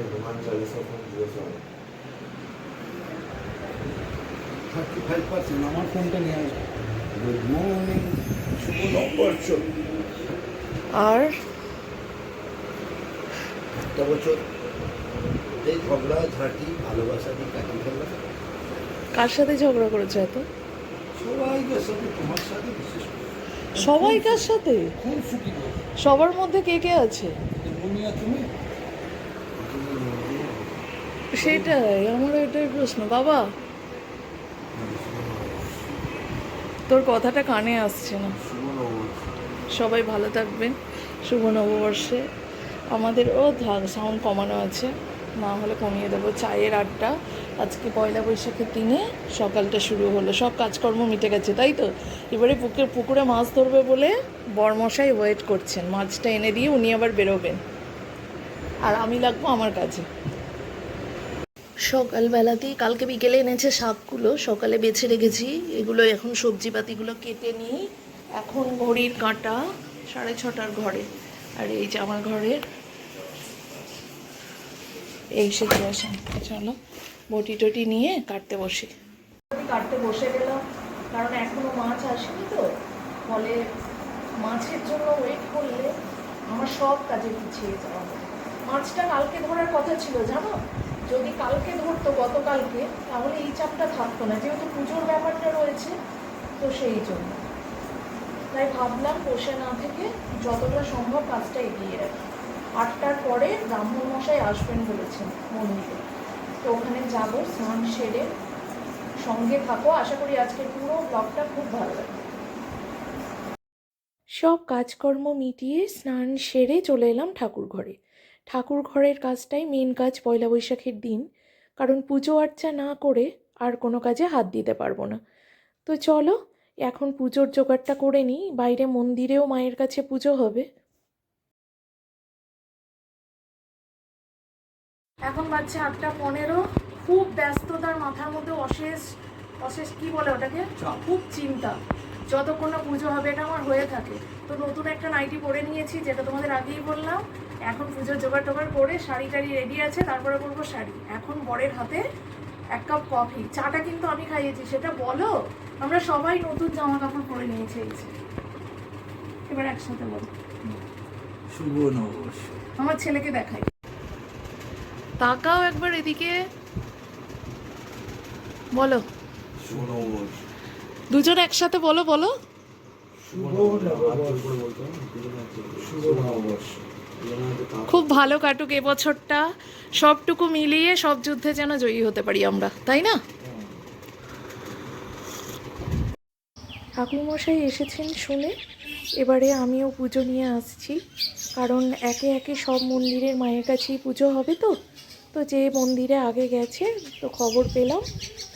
Hanuman Chalisa phone দিয়েছে 35%। আমার ফোনটা নিয়ে আসবে। গুড মর্নিং, শুভ নববর্ষ। আর একটা বছর এই ঝগড়া ঝাঁটি ভালোবাসা দিয়ে কাটিয়ে ফেললাম। কার সাথে ঝগড়া করেছো এত? সবাইকার সাথে, তোমার সাথে বিশেষ করে। সবাইকার সাথে? খুব সুখী গো। সবার মধ্যে কে কে আছে? মুনিয়া তুমি? সেটাই আমার এটাই প্রশ্ন বাবা। তোর কথাটা কানে আসছে না। শুভ নববর্ষ। সবাই ভালো থাকবেন শুভ নববর্ষে। আমাদেরও সাউন্ড কমানো আছে, না হলে কমিয়ে দেবো। চায়ের আড্ডা, আজকে পয়লা বৈশাখের দিনে সকালটা শুরু হলো, সব কাজকর্ম মিটে গেছে তাই তো। এবারে পুকুরে মাছ ধরবে বলে বরমশাই ওয়েট করছেন, মাছটা এনে দিয়ে উনি আবার বেরোবেন, আর আমি লাগবো আমার কাজে। সকালবেলাতেই কালকে বিকেলে এনেছে শাকগুলো, সকালে বেছে রেখেছি। এগুলো এখন সবজিপাতিগুলো কেটে নিই। এখন ঘড়ির কাঁটা 6:30 ঘরে, আর এই যে আমার ঘরের এই সিচুয়েশন। চলো বটি টটি নিয়ে কাটতে বসি। কাটতে বসে গেলাম কারণ এখনো মাছ আসেনি তো, ফলে মাছের জন্য ওয়েট করলে আমার সব কাজে পিছিয়ে যাওয়া হবে। মাছটা কালকে ধরার কথা ছিল জানো, যদি কালকে ধরতো গতকালকে তাহলে এই চাপটা থাকতো না, যেহেতু পুজোর ব্যাপারটা রয়েছে তো সেই জন্য। তাই ভাবলাম বসে না থেকে যতটা সম্ভব কাজটা এগিয়ে রাখি। 8টার পরে ব্রাহ্মণ মশাই আসবেন বলেছেন মন্দিরে, তো ওখানে যাবো, স্নান সেরে। সঙ্গে থাকো, আশা করি আজকের পুরো ব্লগটা খুব ভালো লাগবে। সব কাজকর্ম মিটিয়ে স্নান সেরে চলে এলাম ঠাকুর ঘরে। ঠাকুর ঘরের কাজটাই মেন কাজ পয়লা বৈশাখের দিন, কারণ পুজো আর্চা না করে আর কোনো কাজে হাত দিতে পারবো না। তো চলো এখন পুজোর জোগাড়টা করে নিই, বাইরে মন্দিরেও মায়ের কাছে পুজো হবে। এখন বাজছে 8টা 15। খুব ব্যস্ততার মাথার মধ্যে অশেষ অশেষ কি বলে ওটাকে, খুব চিন্তা। যতক্ষণ না পুজো হবে এটা আমার হয়ে থাকে। তো নতুন একটা নাইটি পরে নিয়েছি, যেটা তোমাদের আগেই বললাম। এখন পুজোর জোগাড় টোগাড় করে শাড়ি টাড়ি রেডি আছে, তারপরে পরবো শাড়ি। এখন বরের হাতে 1 কাপ কফি। চাটা কিন্তু আমি খাইয়েছি, সেটা বলো। আমরা সবাই নতুন জামা কাপড় পরে নিয়েছি। এবার একসাথে বলো শুভ নববর্ষ। আমার ছেলেকে দেখাই, তাকাও একবার এদিকে, বলো শুভ নববর্ষ। দুজন একসাথে বলো বলো। শুভ নববর্ষ। শুভ নববর্ষ। খুব ভালো কাটুক এবছরটা, সবটুকু মিলিয়ে সব যুদ্ধে যেন জয়ী হতে পারি আমরা, তাই না? ঠাকুরমশাই এসেছেন শুনে এবারে আমিও পুজো নিয়ে আসছি, কারণ একে একে সব মন্দিরের মায়ের কাছেই পুজো হবে। তো যে মন্দিরে আগে গেছে তো খবর পেলাম,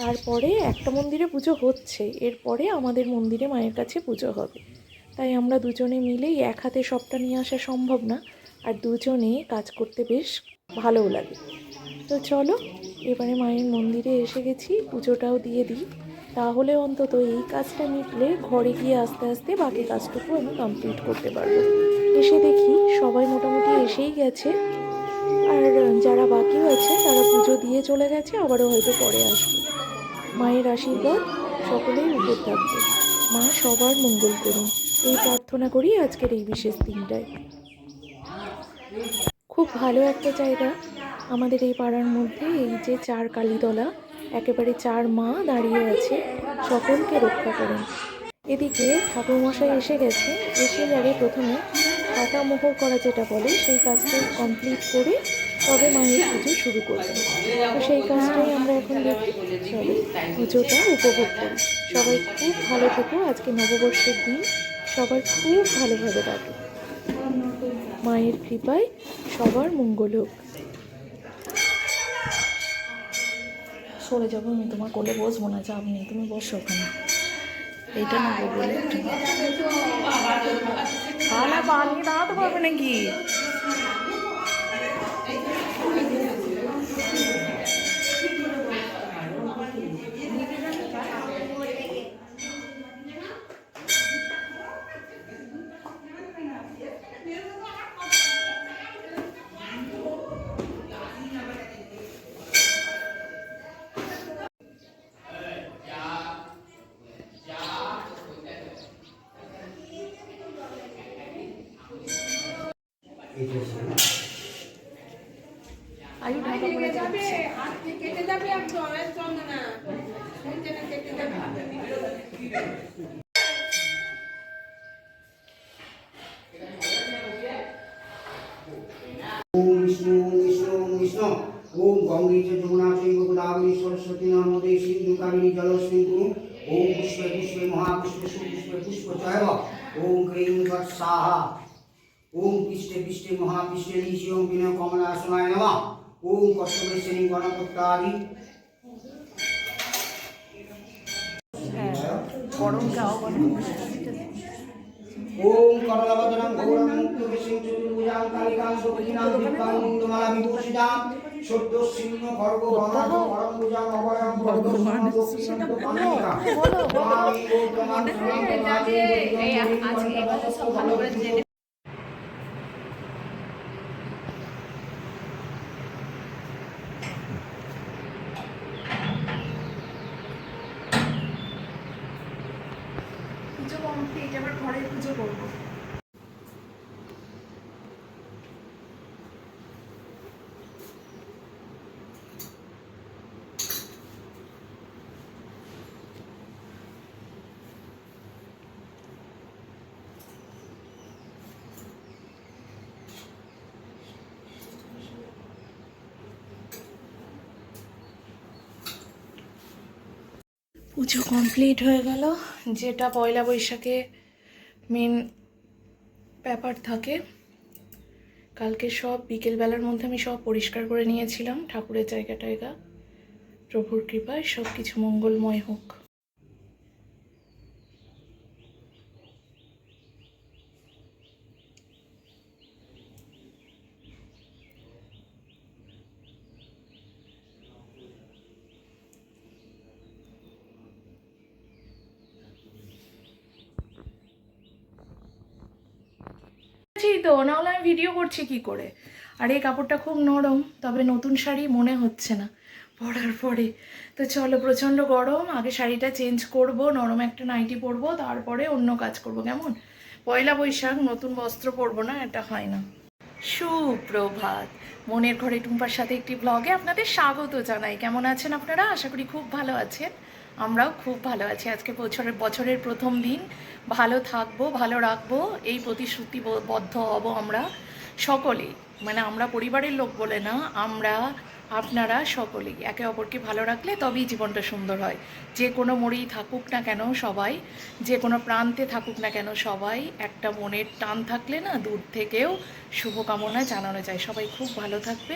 তারপরে একটা মন্দিরে পুজো হচ্ছে, এরপরে আমাদের মন্দিরে মায়ের কাছে পুজো হবে। তাই আমরা দুজনে মিলেই এক হাতে সবটা নিয়ে আসা সম্ভব না, আর দুজনে কাজ করতে বেশ ভালোও লাগে। তো চলো এবারে মায়ের মন্দিরে এসে গেছি, পুজোটাও দিয়ে দিই, তাহলে অন্তত এই কাজটা মিটলে ঘরে গিয়ে আস্তে আস্তে বাকি কাজটুকু আমি কমপ্লিট করতে পারবো। এসে দেখি সবাই মোটামুটি এসেই গেছে, আর যারা বাকি আছে তারা পুজো দিয়ে চলে গেছে, আবারও হয়তো পরে আসবে। মায়ের আশীর্বাদ সকলের উপর থাকবে, মা সবার মঙ্গল করুন, এই প্রার্থনা করি আজকের এই বিশেষ দিনটায়। খুব ভালো একটা জায়গা আমাদের এই পাড়ার মধ্যে, এই যে 4 কালীতলা, একেবারে 4 মা দাঁড়িয়ে আছে, সকলকে রক্ষা করেন। এদিকে ঠাকুরমশাই এসে গেছে, এসেই আগে প্রথমে হাঁটা মোহর করা যেটা বলে সেই কাজটা কমপ্লিট করে তবে মায়ের পুজো শুরু করবেন। তো সেই কাজটাই আমরা এখন দেখি, চলো পুজোটা উপভোগ করি। সবাই খুব ভালো থেকো, আজকে নববর্ষের দিন সবার খুব ভালোভাবে কাটুক, মায়ের কৃপায় সবার মঙ্গল হোক। সরে যাবো, আমি তোমার কোলে বসবো না, চাপ নেই, তুমি বসো ওখানে। এইটা নেবো বলে খালা পানি দাঁড়াতে পারবে নাকি? আয়ু ঢাকা পড়ে যাচ্ছে। ओम विष्णु विष्णु विष्णु ओम गंगे च जमुना चैव गोदावरी सरस्वती नर्मदे सिंधु कावेरी जलेस्मिन् कुरु ओम पुष्पे पुष्पे महापुष्पे सुपुष्पे पुष्प चैव ओम क्लीं वत्साहा ओम पिष्टे पिष्टे महापिष्टे ऋषियों विनय कमलासनाय नमः ओम कर्तव्य श्रेणी गणपत्यादि ओम करलवदनं घोरं मुक्तकेशं चतुर्भुजां कालिकां सुभगिनां दीप्तां मुक्तमाला विभूषितां शुद्धसिंह खड्ग गणां परमभुजां अभयं भगवती পুজো কমপ্লিট, এবার ঘরে পুজো করবো। পুজো কমপ্লিট হয়ে গেল। যেটা পয়লা বৈশাখে মেন ব্যাপার থাকে, কালকে সব বিকেলবেলার মধ্যে আমি সব পরিষ্কার করে নিয়েছিলাম। ঠাকুরের জায়গা টায়গা প্রভুর কৃপায় সব কিছু মঙ্গলময় হোক। তো নাহলে আমি ভিডিও করছি কি করে। আর এই কাপড়টা খুব নরম, তবে নতুন শাড়ি মনে হচ্ছে না পরার পরে। তো চলো, প্রচণ্ড গরম, আগে শাড়িটা চেঞ্জ করব, নরম একটা নাইটি পরবো, তারপরে অন্য কাজ করব। কেমন পয়লা বৈশাখ নতুন বস্ত্র পরবো না, এটা হয় না। সুপ্রভাত, মনের ঘরে টুম্পার সাথে একটি ব্লগে আপনাদের স্বাগত জানাই। কেমন আছেন আপনারা? আশা করি খুব ভালো আছেন, আমরাও খুব ভালো আছি। আজকে বছরের প্রথম দিন, ভালো থাকবো, ভালো রাখবো, এই প্রতিশ্রুতিবদ্ধ হব আমরা সকলেই। মানে আমরা পরিবারের লোক বলে না, আমরা আপনারা সকলেই একে অপরকে ভালো রাখলে তবেই জীবনটা সুন্দর হয়। যে কোনো মোড়েই থাকুক না কেন সবাই, যে কোনো প্রান্তে থাকুক না কেন সবাই, একটা মনের টান থাকলে না দূর থেকেও শুভকামনা জানানো যায়। সবাই খুব ভালো থাকবে।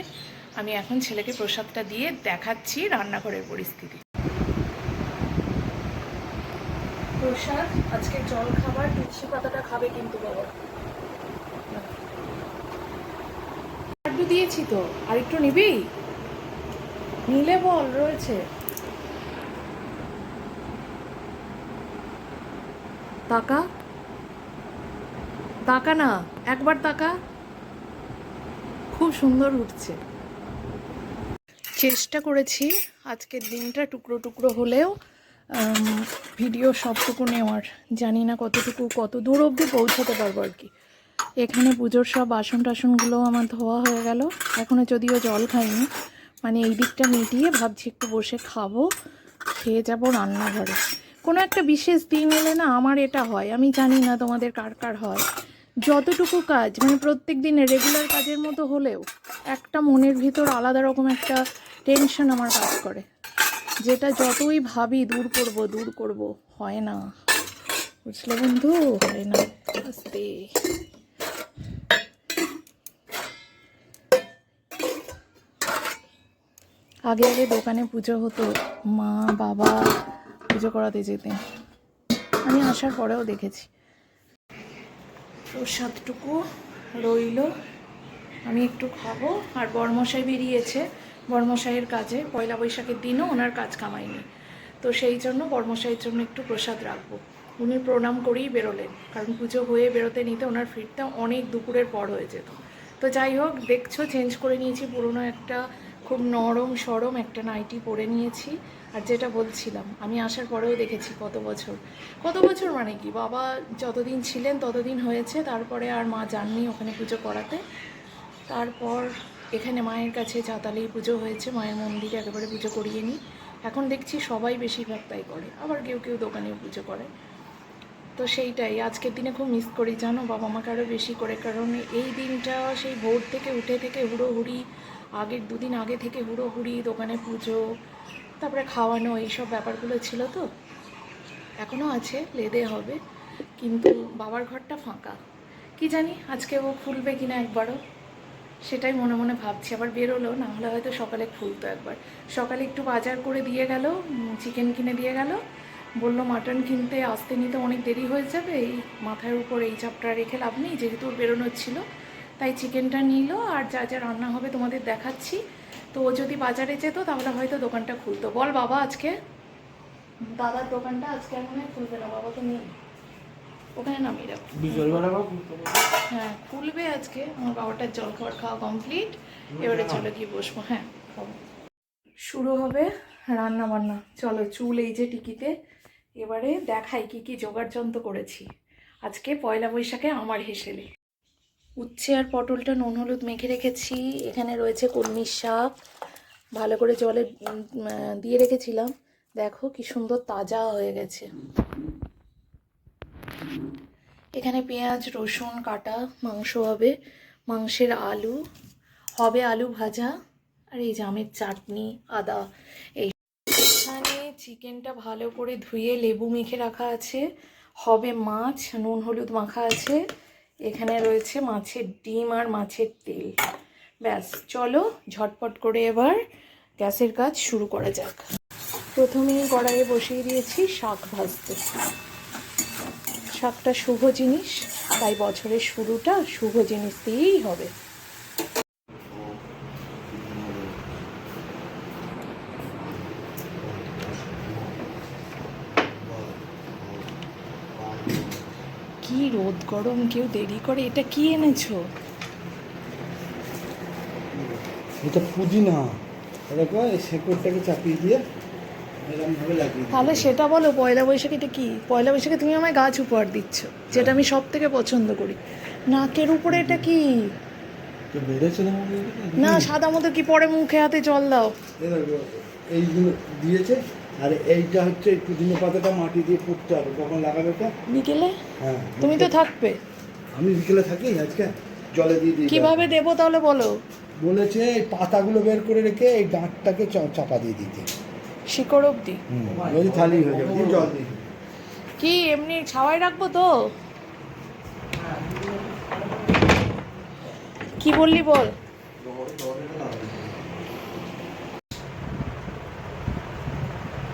আমি এখন ছেলেকে প্রসাদটা দিয়ে দেখাচ্ছি রান্নাঘরের পরিস্থিতি। প্রসাদ আজকে জল খাবার, তুলসী পাতাটা খাবে কিন্তু বাবা। লাড্ডু দিয়েছি তো, আর একটু নিবি? নিলে বল, রয়েছে। তাকা তাকা না, একবার তাকা। খুব সুন্দর উঠছে। চেষ্টা করেছি আজকের দিনটা টুকরো টুকরো হলেও ভিডিও সবটুকু নেওয়ার। জানি না কত দূর অবধি পৌঁছাতে পারবো আর কি। এখানে পুজোর সব বাসন টাসনগুলো আমার ধোয়া হয়ে গেল, এখনও যদিও জল খাইনি। মানে এই দিকটা মিটিয়ে ভাবছি একটু বসে খাবো, খেয়ে যাবো রান্নাঘরে। কোনো একটা বিশেষ দিন এলে না আমার এটা হয়, আমি জানি না তোমাদের কার কার হয়। যতটুকু কাজ মানে প্রত্যেক দিনের রেগুলার কাজের মতো হলেও একটা মনের ভিতর আলাদা রকম একটা টেনশন আমার কাজ করে, যেটা যতই ভাবি দূর করব হয় না। বুঝলে বন্ধু, হয় না। আস্তে আগে দোকানে পুজো হতো, মা বাবা পুজো করাতে যেতেন, আমি আসার পরেও দেখেছি। প্রসাদটুকু রইল, আমি একটু খাবো। আর বরমশাই বেরিয়েছে বরমশাইয়ের কাজে, পয়লা বৈশাখের দিনও ওনার কাজ কামায়নি, তো সেই জন্য বরমশাইয়ের জন্য একটু প্রসাদ রাখবো। উনি প্রণাম করেই বেরোলেন, কারণ পুজো হয়ে বেরোতে নিতে ওনার ফিরতে অনেক দুপুরের পর হয়ে যেত। তো যাই হোক, দেখছো চেঞ্জ করে নিয়েছি, পুরোনো একটা খুব নরম সরম একটা নাইটি পরে নিয়েছি। আর যেটা বলছিলাম, আমি আসার পরেও দেখেছি কত বছর মানে কি, বাবা যতদিন ছিলেন ততদিন হয়েছে, তারপরে আর মা যাননি ওখানে পুজো করাতে। তারপর এখানে মায়ের কাছে চাতালেই পুজো হয়েছে, মায়ের মন্দিরে একেবারে পুজো করিয়ে নিই। এখন দেখছি সবাই বেশিরভাগ তাই করে, আবার কেউ কেউ দোকানেও পুজো করে। তো সেইটাই আজকের দিনে খুব মিস করি জানো বাবা মাকে আরও বেশি করে, কারণ এই দিনটা সেই ভোর থেকে উঠে থেকে হুড়োহুড়ি, আগের দুদিন আগে থেকে হুড়োহুড়ি, দোকানে পুজো, তারপরে খাওয়ানো, এইসব ব্যাপারগুলো ছিল। তো এখনও আছে, লেদে হবে, কিন্তু বাবার ঘরটা ফাঁকা। কি জানি আজকে ও খুলবে কিনা একবারও, সেটাই মনে মনে ভাবছি। আবার বেরোলো, না হলে হয়তো সকালে খুলতো একবার। সকালে একটু বাজার করে দিয়ে গেল, চিকেন কিনে দিয়ে গেল, বললো মাটন কিনতে আসতে নিতে অনেক দেরি হয়ে যাবে, এই মাথার উপর এই চাপটা রেখে লাভ নেই, যেহেতু ওর বেরোনোর ছিল। তাই চিকেনটা নিল, আর যা যা রান্না হবে তোমাদের দেখাচ্ছি। তো ও যদি বাজারে যেত তাহলে হয়তো দোকানটা খুলতো। বল বাবা, আজকে দাদার দোকানটা আজকে আর মনে হয় খুলবে না, বাবা তো নেই, ওখানে নামিয়ে রাখো। হ্যাঁ খুলবে আজকে। আমার বাবাটার জল খাবার খাওয়া কমপ্লিট, এবারে চলো গিয়ে বসবো। হ্যাঁ খাবো। শুরু হবে রান্না বান্না। চলো, চুল এই যে টিকিতে, এবারে দেখাই কি কি জোগাড় যন্ত্র করেছি আজকে পয়লা বৈশাখে আমার হেসেলে। উচ্ছে আর পটলটা নুন হলুদ মেখে রেখেছি। এখানে রয়েছে কলমির শাক, ভালো করে জলে দিয়ে রেখেছিলাম, দেখো কি সুন্দর তাজা হয়ে গেছে। এখানে পেঁয়াজ রসুন কাটা, মাংস হবে, মাংসের আলু হবে, আলু ভাজা, আর এই জামের চাটনি, আদা। এই এখানে চিকেনটা ভালো করে ধুয়ে লেবু মেখে রাখা আছে, হবে মাছ, নুন হলুদ মাখা আছে। এখানে রয়েছে মাছের ডিম আর মাছের তেল। ব্যাস, চলো ঝটপট করে এবার গ্যাসের কাজ শুরু করা যাক। প্রথমেই কড়াইয়ে বসিয়ে দিয়েছি শাক ভাজতে। শাকটা শুভ জিনিস, তাই বছরের শুরুটা শুভ জিনিস দিয়েই হবে। কি রোদ গরম, কেউ দেরি করে। এটা কি এনেছো? এটা পুদিনা, দেখো এই শেকড়টাকে চাপিয়ে দিয়ে এরকমভাবে লাগিয়ে দিই। তাহলে সেটা বলো, পয়লা বৈশাখে এটা কি? পয়লা বৈশাখে তুমি আমায় গাছ উপহার দিচ্ছ, যেটা আমি সব থেকে পছন্দ করি। নাকের উপরে এটা কি? তো বেড়েছে না না, সাদা মতো কি পরে মুখে হাতে জল দাও। এইগুলো দিয়েছে, আর এইটা হচ্ছে এই পুদিনা পাতাটা মাটি দিয়ে পুঁততে হবে। কখন লাগাবে এটা? বিকেলে? হ্যাঁ, তুমি তো থাকবে। আমি বিকেলে থাকি আজকে, জলে দিয়ে দিই। কিভাবে দেবো তাহলে বলো? বলেছে এই পাতাগুলো বের করে রেখে এই ডাঁটটাকে চাপা দিয়ে দিতে, শিকড় অব্দি? যদি থালি হয়ে যাবে, দিয়ে জল দিই। কি এমনি ছাওয়াই রাখবো তো? কি বললি বল।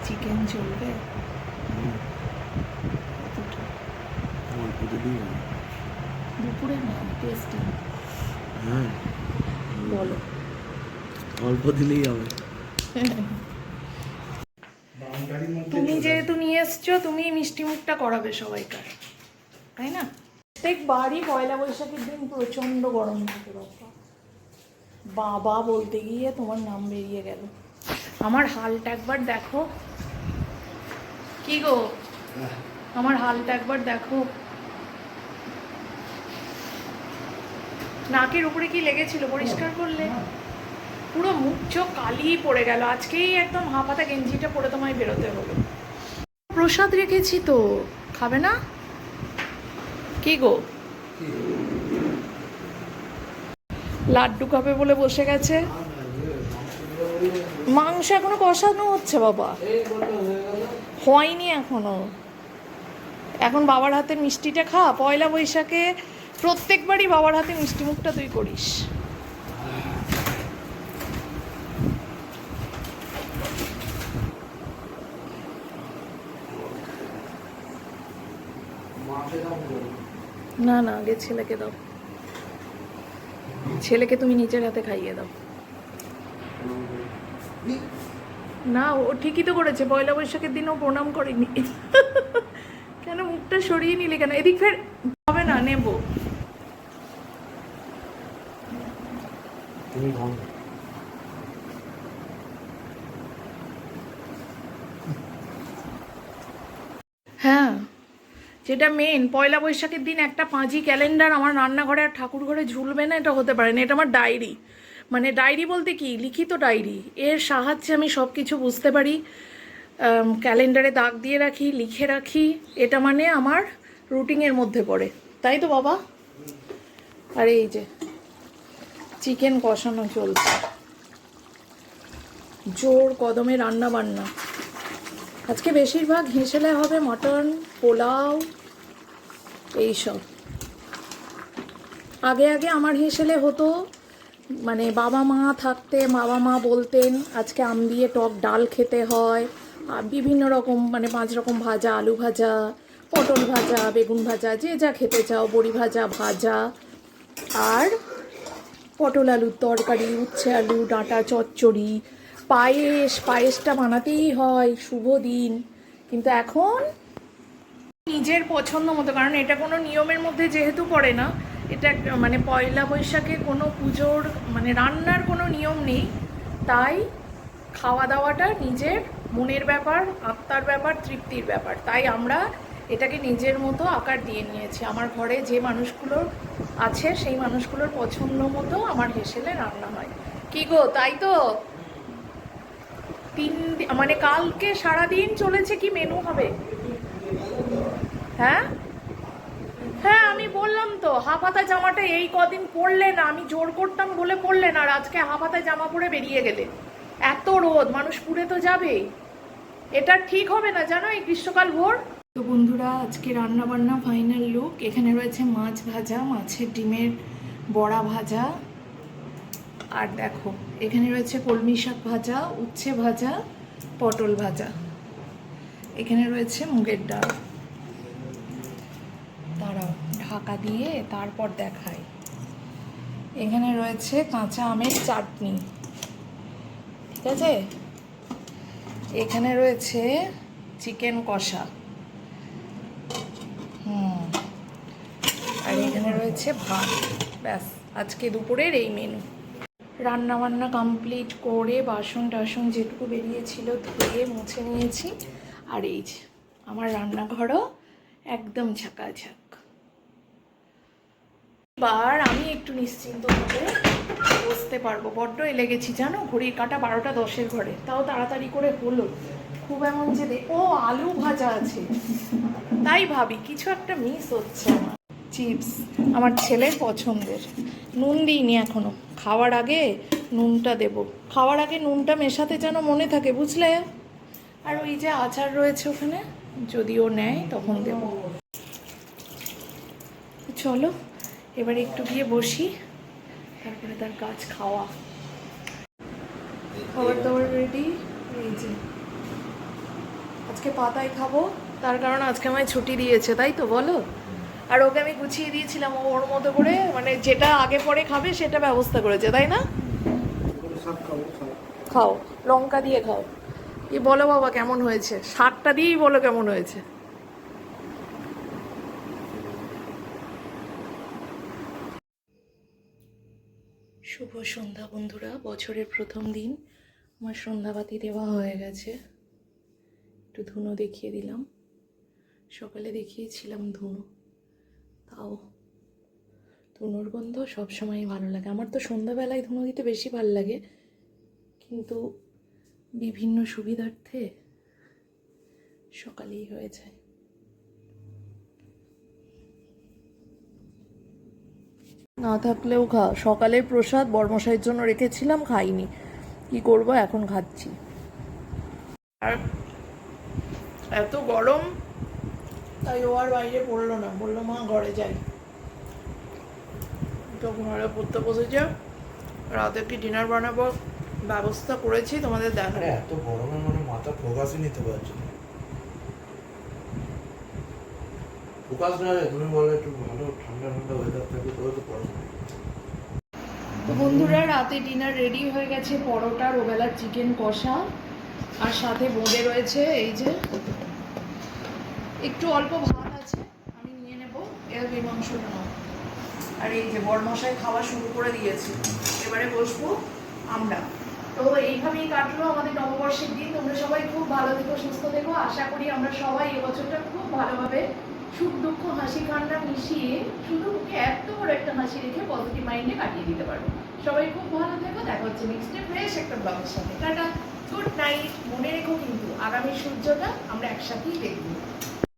চিকেন চলবে? দুপুরে না, টেস্টি। হ্যাঁ বলো। অল্প দিলেই হবে। তুমি যেহেতু নিয়ে এসছো, তুমি মিষ্টি মুখটা করাবে সবাইকার, তাই না? প্রত্যেকবারই পয়লা বৈশাখের দিন প্রচণ্ড গরম থাকে বাবা। বাবা বলতে গিয়ে তোমার নাম বেরিয়ে গেল। আমার হালটা একবার দেখো। কি গো, আমার হালটা একবার দেখো। নাকের উপরে কি লেগেছিল, পরিষ্কার করলে? পুরো মুখ চোখ কালি পড়ে গেল। আজকেই একদম হাফাতা গেঞ্জিটা পরে তোমায় বেরোতে হলো। প্রসাদ রেখেছি তো, খাবে না? কি গো, লাড্ডু খাবে বলে বসে গেছে। মাংস এখনো কষানো হচ্ছে বাবা, হয়নি এখনো। এখন বাবার হাতের মিষ্টিটা খা। পয়লা বৈশাখে প্রত্যেকবারই বাবার হাতে মিষ্টি মুখটা তুই করিস। না না, আগে ছেলেকে দাও, ছেলেকে তুমি নিজের হাতে খাইয়ে দাও। না, ও ঠিকই তো করেছে, পয়লা বৈশাখের দিন ও প্রণাম করেনি। কেন মুখটা সরিয়ে নিলে কেন? এদিক ফের। হবে না, নেবো। হ্যাঁ, যেটা মেন, পয়লা বৈশাখের দিন একটা পাঁজি ক্যালেন্ডার আমার রান্নাঘরে আর ঠাকুর ঘরে ঝুলবে না, এটা হতে পারে না। এটা আমার ডায়েরি। মানে ডায়েরি বলতে কি, লিখিত ডায়েরি। এর সাহায্যে আমি সব কিছু বুঝতে পারি, ক্যালেন্ডারে দাগ দিয়ে রাখি, লিখে রাখি। এটা মানে আমার রুটিনের মধ্যে পড়ে, তাই তো বাবা? আর এই যে চিকেন কষানো চলছে, জোর কদমে রান্না বান্না। আজকে বেশিরভাগ হেঁসেলে হবে, মটন, পোলাও, এইসব। আগে আগে আমার হেঁসেলে হতো, মানে বাবা মা থাকতে বাবা মা বলতেন আজকে আম দিয়ে টক ডাল খেতে হয়, আর বিভিন্ন রকম মানে 5 রকম ভাজা, আলু ভাজা, পটল ভাজা, বেগুন ভাজা, যে যা খেতে চাও, বড়ি ভাজা, ভাজা, আর পটল আলুর তরকারি, উচ্ছে আলু, ডাঁটা চচ্চড়ি, পায়েসটা বানাতেই হয়, শুভ দিন। কিন্তু এখন নিজের পছন্দ মতো, কারণ এটা কোনো নিয়মের মধ্যে যেহেতু পড়ে না, এটা মানে পয়লা বৈশাখে কোনো পুজোর মানে রান্নার কোনো নিয়ম নেই, তাই খাওয়া দাওয়াটা নিজের মনের ব্যাপার, আত্মার ব্যাপার, তৃপ্তির ব্যাপার। তাই আমরা এটাকে নিজের মতো আকার দিয়ে নিয়েছি। আমার ঘরে যে মানুষগুলো আছে সেই মানুষগুলোর পছন্দ মতো আমার হেসেলে রান্না হয়। কি গো, তাই তো? মানে কালকে সারাদিন চলেছে, কি মেনু হবে? হ্যাঁ হ্যাঁ, আমি বললাম তো হাফ হাতা জামাটা এই কদিন পরলে না, আমি জোর করতাম বলে পরলে না, আর আজকে হাফ হাতা জামা পরে বেরিয়ে গেলে। এত রোদ, মানুষ পুড়ে তো যাবেই। এটা ঠিক হবে না জানো, এই গ্রীষ্মকাল ভোর। তো বন্ধুরা, আজকে রান্না বান্না ফাইনাল লুক। এখানে রয়েছে মাছ ভাজা, মাছের ডিমের বড়া ভাজা, আর দেখো এখানে রয়েছে কলমি শাক ভাজা, উচ্ছে ভাজা, পটল ভাজা, এখানে রয়েছে মুগের ডাল। দাঁড়াও ঢাকা দিয়ে তারপর দেখাই। এখানে রয়েছে কাঁচা আমের চাটনি, ঠিক আছে। এখানে রয়েছে চিকেন কষা, আর এখানে রয়েছে ভাত। ব্যাস, আজকে দুপুরের এই মেনু। রান্না বান্না কমপ্লিট করে বাসন টাসন যেটুকু বেরিয়েছিল ধুয়ে মুছে নিয়েছি। আর এই যে আমার রান্নাঘরও একদম ঝাঁকাঝাঁক। এবার আমি একটু নিশ্চিন্তভাবে বসতে পারবো। বড্ড লেগেছি জানো, ঘড়ির কাঁটা 12টা 10-এর ঘরে, তাও তাড়াতাড়ি করে হলো। খুব এমন যে ও আলু ভাজা আছে, তাই ভাবি কিছু একটা মিস হচ্ছে। আমার চিপস আমার ছেলের পছন্দের, নুন দিইনি এখনো, খাওয়ার আগে নুনটা দেব। খাওয়ার আগে নুনটা মেশাতে যেন মনে থাকে, বুঝলে। আর ওই যে আচার রয়েছে ওখানে, যদি ও নেয় তখন দেব। চলো এবারে একটু গিয়ে বসি, তারপরে তার কাজ খাওয়া। খাবার দাবার রেডি। এই যে আজকে পাতায় খাবো, তার কারণ আজকে আমায় ছুটি দিয়েছে, তাই তো বলো। আর ওকে আমি গুছিয়ে দিয়েছিলাম, ও ওর মতো করে মানে যেটা আগে পরে খাবে সেটা ব্যবস্থা করেছে, তাই না? খাও, লঙ্কা দিয়ে খাও। কি বলো বাবা, কেমন হয়েছে? শাকটা দিয়েই বলো কেমন হয়েছে। শুভ সন্ধ্যা বন্ধুরা, বছরের প্রথম দিন। আমার সন্ধ্যাবাতি দেওয়া হয়ে গেছে, একটু ধুনো দেখিয়ে দিলাম। সকালে দেখিয়েছিলাম ধুনো, তাও ধুনোর গন্ধ সবসময়ই ভালো লাগে। আমার তো সন্ধ্যাবেলায় ধুনো দিতে বেশি ভালো লাগে, কিন্তু বিভিন্ন সুবিধার্থে সকালেই হয়ে যায়। না থাকলেও সকালের প্রসাদ বর্মশাইয়ের জন্য রেখেছিলাম, খাইনি, কি করব, এখন খাচ্ছি। আর এত গরম, তাই ও আর বাইরে পড়লো না, বললো মা ঘরে যাই। তো ঘরে পড়তে বসেছে। রাতে কি ডিনার বানাবো ব্যবস্থা করেছি, তোমাদের দেখা। এত গরমে মানে মাথা ফোকাসই নিতে পারছি না। ফোকাস না হয়, তুমি বলো একটু ভালো ঠান্ডা ঠান্ডা ওয়েদার থাকে তবে তো পড়াশোনা। তো বন্ধুরা, রাতে ডিনার রেডি হয়ে গেছে, পরোটা, ওবেলার চিকেন কষা, আর সাথে বোঁদে রয়েছে। এই যে একটু অল্প ভাত আছে, আমি নিয়ে নেবো, এর মাংসটা নাও। আর এই যে বরমশাই খাওয়া শুরু করে দিয়েছে, এবারে বসবো আমরা। তো এইভাবেই কাটলো আমাদের নববর্ষের দিন। তোমরা সবাই খুব ভালো থেকো, সুস্থ থেকো। আশা করি আমরা সবাই এবছরটা খুব ভালোভাবে সুখ দুঃখ হাসি কান্না মিশিয়ে, শুধু মুখে এত বড় একটা হাসি হাসি রেখে পজিটিভ মাইন্ডে কাটিয়ে দিতে পারবো। সবাই খুব ভালো থেকো, দেখা হচ্ছে নেক্সট ডে ফ্রেশ একটা ব্লগের সাথে। Tata, good night. মনে রেখো কিন্তু আগামী সূর্যটা আমরা একসাথেই দেখবো।